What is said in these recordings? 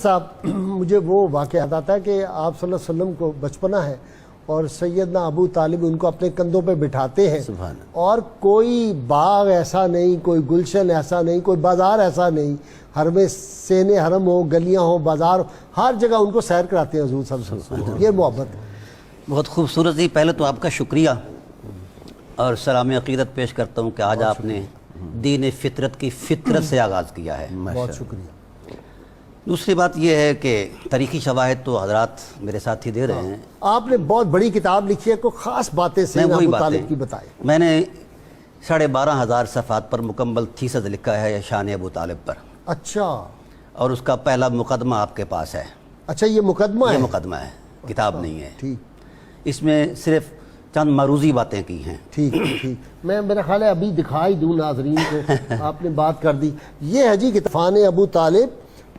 صاحب مجھے وہ واقعہ یاد آتا ہے کہ آپ صلی اللہ علیہ وسلم کو بچپنا ہے اور سیدنا ابو طالب ان کو اپنے کندھوں پہ بٹھاتے ہیں اور کوئی باغ ایسا نہیں، کوئی گلشن ایسا نہیں، کوئی بازار ایسا نہیں، حرم سین حرم ہو، گلیاں ہو، بازار ہو، ہر جگہ ان کو سیر کراتے ہیں حضور صلی اللہ علیہ وسلم۔ یہ محبت ہے، بہت خوبصورت جی۔ پہلے تو آپ کا شکریہ اور سلام عقیدت پیش کرتا ہوں کہ آج آپ نے دین فطرت کی فطرت سے آغاز کیا ہے، بہت شکریہ۔ دوسری بات یہ ہے کہ تاریخی شواہد تو حضرات میرے ساتھ ہی دے رہے ہیں۔ آپ نے بہت بڑی کتاب لکھی ہے، کوئی خاص باتیں سیدنا ابو طالب کی بتائیں۔ میں نے 12,500 صفحات پر مکمل تھیسز لکھا ہے شان ابو طالب پر۔ اچھا، اور اس کا پہلا مقدمہ آپ کے پاس ہے۔ اچھا، یہ مقدمہ ہے؟ یہ مقدمہ ہے، کتاب نہیں ہے۔ ٹھیک، اس میں صرف چند معروضی باتیں کی ہیں۔ ٹھیک ٹھیک، میں میرا خیال ہے ابھی دکھائی دوں ناظرین کو، آپ نے بات کر دی۔ یہ ہے جی کتاب ابو طالب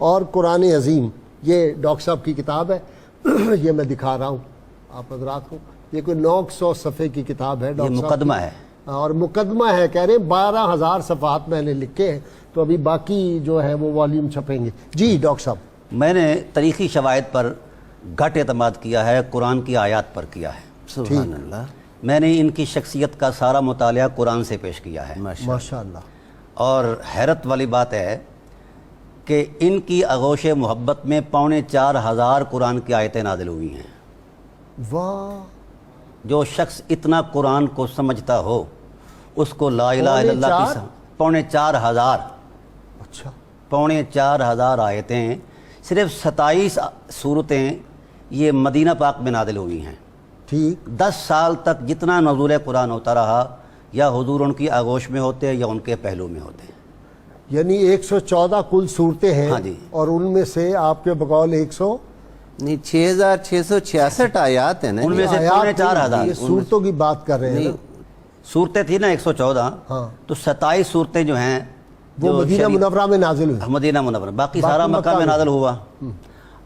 اور قرآن عظیم، یہ ڈاکٹر صاحب کی کتاب ہے، یہ میں دکھا رہا ہوں آپ حضرات کو۔ یہ کوئی 900 صفحے کی کتاب ہے، یہ مقدمہ ہے اور مقدمہ ہے، کہہ رہے ہیں 12,000 صفحات میں نے لکھے ہیں، تو ابھی باقی جو ہے وہ والیوم چھپیں گے۔ جی ڈاکٹر صاحب، میں نے تاریخی شواہد پر گھٹ اعتماد کیا ہے، قرآن کی آیات پر کیا ہے۔ سبحان اللہ۔ میں نے ان کی شخصیت کا سارا مطالعہ قرآن سے پیش کیا ہے، ماشاء اللہ۔ اور حیرت والی بات ہے کہ ان کی آغوش محبت میں 4,500 قرآن کی آیتیں نازل ہوئی ہیں۔ واہ، جو شخص اتنا قرآن کو سمجھتا ہو اس کو لا الہ الا اللہ کی 4,500 اچھا، 4,500 آیتیں، صرف 27 صورتیں یہ مدینہ پاک میں نازل ہوئی ہیں۔ ٹھیک، 10 سال تک جتنا نزول قرآن ہوتا رہا، یا حضور ان کی آغوش میں ہوتے یا ان کے پہلو میں ہوتے۔ یعنی 114 کل صورتیں ہیں، ہاں جی، اور ان میں سے آپ کے بقول نہیں 6,666 آیات ہیں نا، ان میں سے 4,500 یہ صورتوں کی بات کر رہے ہیں نا؟ صورتیں تھیں نا 114، ہاں، تو 27 صورتیں جو ہیں وہ مدینہ منورہ میں نازل ہوئی۔ مدینہ منورہ، باقی سارا مکہ میں نازل ہوا۔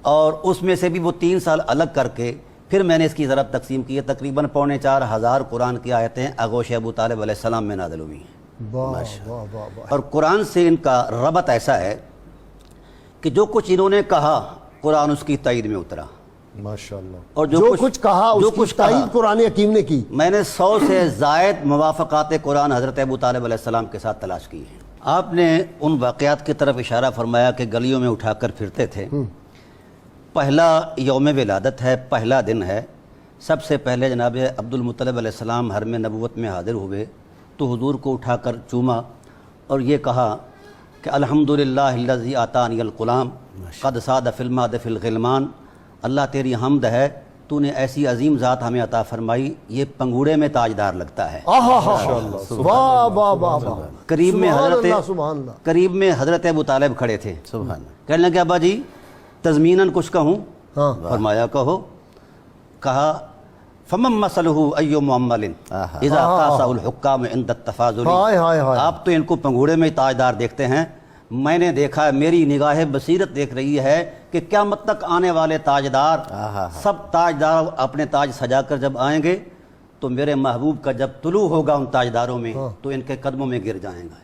اور اس میں سے بھی وہ 3 سال الگ کر کے پھر میں نے اس کی ضرب تقسیم کی ہے، تقریباً 4,500 قرآن کی آیتیں آغوش ابو طالب علیہ السلام میں نازل ہوئی ہیں۔ واہ واہ واہ واہ، اور قرآن سے ان کا ربط ایسا ہے کہ جو کچھ انہوں نے کہا قرآن اس کی تائید میں اترا، ماشاءاللہ۔ اور جو کچھ کہا اس کی تائید قرآن حکیم نے کی۔ میں نے 100 سے زائد موافقات قرآن حضرت ابو طالب علیہ السلام کے ساتھ تلاش کی ہیں۔ آپ نے ان واقعات کی طرف اشارہ فرمایا کہ گلیوں میں اٹھا کر پھرتے تھے۔ پہلا یوم ولادت ہے، پہلا دن ہے۔ سب سے پہلے جناب عبد المطلب علیہ السلام حرم نبوت میں حاضر ہوئے تو حضور کو اٹھا کر چوما اور یہ کہا کہ الحمدللہ الذی آتانی الغلام قد صاد فی الماد فی الغلمان، اللہ تیری حمد ہے، تو نے ایسی عظیم ذات ہمیں عطا فرمائی، یہ پنگوڑے میں تاجدار لگتا ہے۔ واہ واہ واہ واہ، قریب میں سبحان اللہ۔ قریب میں حضرت ابو طالب کھڑے تھے، سبحان اللہ۔ کہنے لگے ابا جی تضمیناً کچھ کہوں؟ ہاں، فرمایا کہو۔ کہا فمن مثلہ ای معمل اذا قاسہ الحکام عند التفاضل، ہائے ہائے ہائے، آپ تو ان کو پنگوڑے میں تاجدار دیکھتے ہیں، میں نے دیکھا ہے، میری نگاہ بصیرت دیکھ رہی ہے کہ قیامت تک آنے والے تاجدار، سب تاجدار اپنے تاج سجا کر جب آئیں گے تو میرے محبوب کا جب طلوع ہوگا ان تاجداروں میں تو ان کے قدموں میں گر جائیں گا۔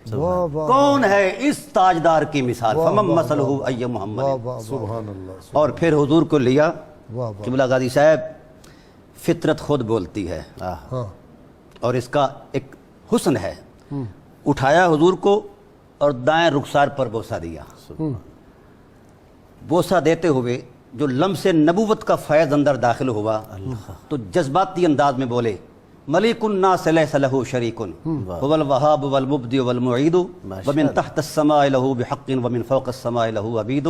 کون ہے اس تاجدار کی مثال؟ فمن مثلہ ای محمد۔ سبحان اللہ۔ اور پھر حضور کو لیا۔ واہ واہ، قبلہ غازی صاحب، فطرت خود بولتی ہے ہاں، اور اس کا ایک حسن ہے۔ اٹھایا حضور کو اور دائیں رخسار پر بوسہ دیا۔ بوسہ دیتے ہوئے جو لمس نبوت کا فیض اندر داخل ہوا تو جذباتی انداز میں بولے ملک الناس لیس لہ شریک هو الوهاب والمبدئ والمعید ومن تحت السماء له بحق ومن فوق السماء له عبید۔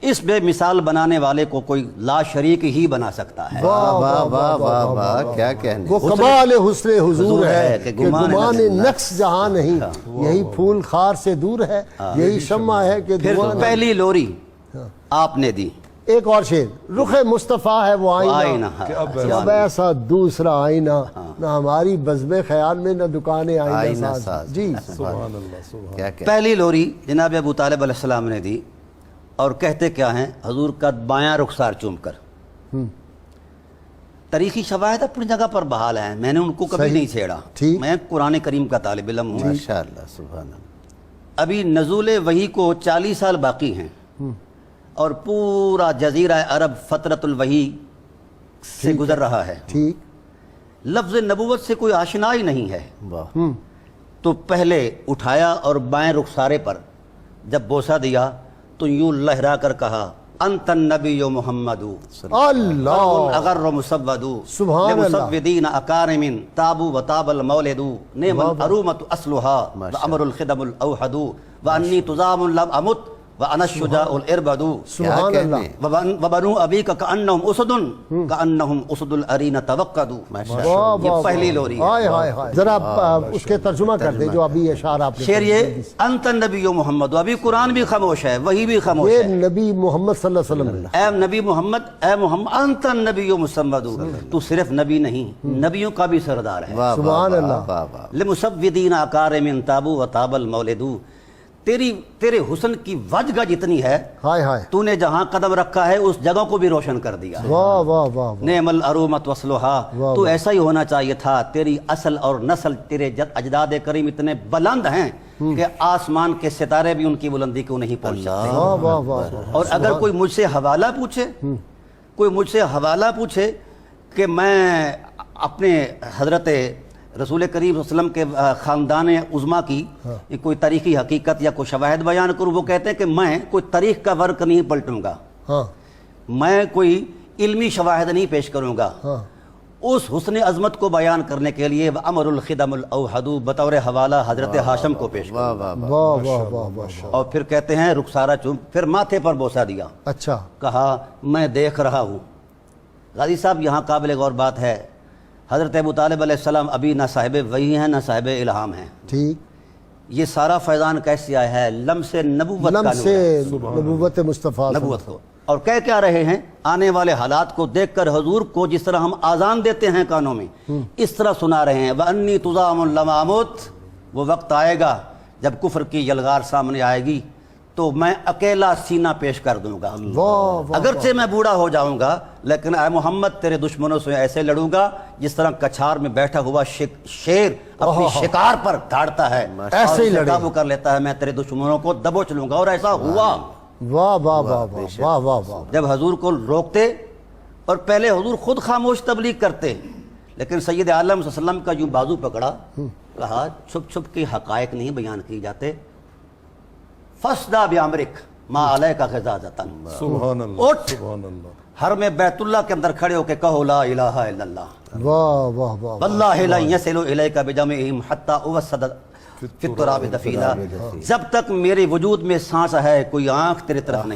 اس بے مثال بنانے والے کو کوئی لا شریک ہی بنا سکتا ہے۔ واہ واہ واہ واہ واہ، کیا کہنے۔ وہ کمال حسن حضور ہے کہ کہ گمان نقص جہاں نہیں، یہی پھول خار سے دور ہے، یہی شمع ہے کہ پھر پہلی لوری آپ نے دی۔ ایک اور شعر، رخ مصطفیٰ ہے وہ آئینہ اب ایسا دوسرا آئینہ، نہ ہماری بزم خیال میں نہ دکان آئینہ ساز۔ جی سبحان اللہ۔ کیا کہ پہلی لوری جناب ابو طالب علیہ السلام نے دی، اور کہتے کیا ہیں حضور کا بایاں رخسار چوم کر۔ تاریخی شواہد اپنی جگہ پر بحال ہیں، میں نے ان کو کبھی نہیں چھیڑا، میں قرآن کریم کا طالب علم ہوں۔ ماشاءاللہ، سبحان اللہ۔ ابھی نزول وحی کو 40 سال باقی ہیں، اور پورا جزیرہ عرب فترۃ الوحی سے گزر رہا ہے، ٹھیک، لفظ نبوت سے کوئی آشنا ہی نہیں ہے، واہ تو پہلے اٹھایا اور بائیں رخسارے پر جب بوسہ دیا تو یوں لہرا کر کہا انت النبی محمد اللہ، اگر مسود سبحان اللہ، لمسودین اکارم تابو و تاب المولد نعم الارومۃ اصلها وامر الخدم الاوحد وانی تزام لم امت وانا الشجاع الاربد سبحان اللہ، وبنو ابیک کانہم اسد کانہم اسد الارین توقدوا. واہ یہ واہ پہلی لوری ہے. ہائے ہائے ہائے، ذرا آپ اس کے ترجمہ کر دیں جو ابھی اشعار آپ نے شعر یہ انت النبی محمد، ابھی قرآن بھی خاموش ہے، وہی بھی خاموش یہ ہے. نبی محمد صلی اللہ علیہ وسلم، اے نبی محمد، اے محمد انت النبی محمد، تو صرف نبی نہیں، نبیوں کا بھی سردار ہے. واہ سبحان اللہ، واہ واہ لمسودین اکارم تابو و تاب المولد، تیرے حسن کی وجہ جتنی ہے ہائے ہائے، تو نے جہاں قدم رکھا ہے اس جگہ کو بھی روشن کر دیا. واہ واہ واہ واہ، نعم الارومۃ وصلها، واہ تو ایسا ہی ہونا چاہیے تھا. تیری اصل اور نسل، تیرے اجداد کریم اتنے بلند ہیں کہ آسمان کے ستارے بھی ان کی بلندی کو نہیں پہنچ سکتے. واہ واہ واہ، اور اگر کوئی مجھ سے حوالہ پوچھے کہ میں اپنے حضرت رسول کریم صلی اللہ علیہ وسلم کے خاندان عظما کی کوئی تاریخی حقیقت یا کوئی شواہد بیان کروں، وہ کہتے ہیں کہ میں کوئی تاریخ کا ورق نہیں پلٹوں گا، ہاں میں کوئی علمی شواہد نہیں پیش کروں گا. ہاں، اس حسن عظمت کو بیان کرنے کے لیے امر الخدم الاوحد بطور حوالہ حضرت ہاشم کو پیش کروں. واہ واہ واہ واہ واہ واہ، اور پھر کہتے ہیں رخسارہ چوم، پھر ماتھے پر بوسہ دیا، اچھا، کہا میں دیکھ رہا ہوں. غازی صاحب یہاں قابل غور بات ہے، حضرت ابو طالب علیہ السلام ابھی نہ صاحب وحی ہیں نہ صاحب الہام ہیں. ٹھیک، یہ سارا فیضان کیسے آیا ہے؟ لمس نبوت کا لم نور سے ہے، نبوت مصطفیٰ، نبوت کو. اور کہہ کیا رہے ہیں؟ آنے والے حالات کو دیکھ کر حضور کو جس طرح ہم آزان دیتے ہیں کانوں میں، اس طرح سنا رہے ہیں. وَأَنِّي تُزَامٌ لَمْ أَمُتْ، وہ وقت آئے گا جب کفر کی یلغار سامنے آئے گی تو میں اکیلا سینہ پیش کر دوں گا. واہ واہ، اگرچہ میں بوڑھا ہو جاؤں گا لیکن اے محمد تیرے دشمنوں سے ایسے لڑوں گا جس طرح کچھار میں بیٹھا ہوا شیر اپنی شکار پر دھاڑتا ہے، ایسے ہی اور اسے لڑے. قابو کر لیتا ہے. میں تیرے دشمنوں کو دبوچ لوں گا. اور ایسا ہوا. واہ واہ واہ واہ واہ واہ واہ، جب حضور کو روکتے اور پہلے حضور خود خاموش تبلیغ کرتے، لیکن سید عالم صلی اللہ علیہ وسلم کا یوں بازو پکڑا، کہا چھپ چھپ کے حقائق نہیں بیان کی جاتے. فَاسْدَا بِأَمْرِكَ مَا عَلَيْكَ غِضَاضَةٌ، سبحان اللہ، اٹھ سبحان اللہ، حرم بیت اللہ کے اندر کھڑے ہو کے کہو لا الہ الا اللہ، واہ واہ واہ، واللہ لا يصل الیک بجمعہم حتی اوسد فی التراب دفینا. جب تک میرے وجود میں سانس ہے کوئی آنکھ تیرے طرف نہیں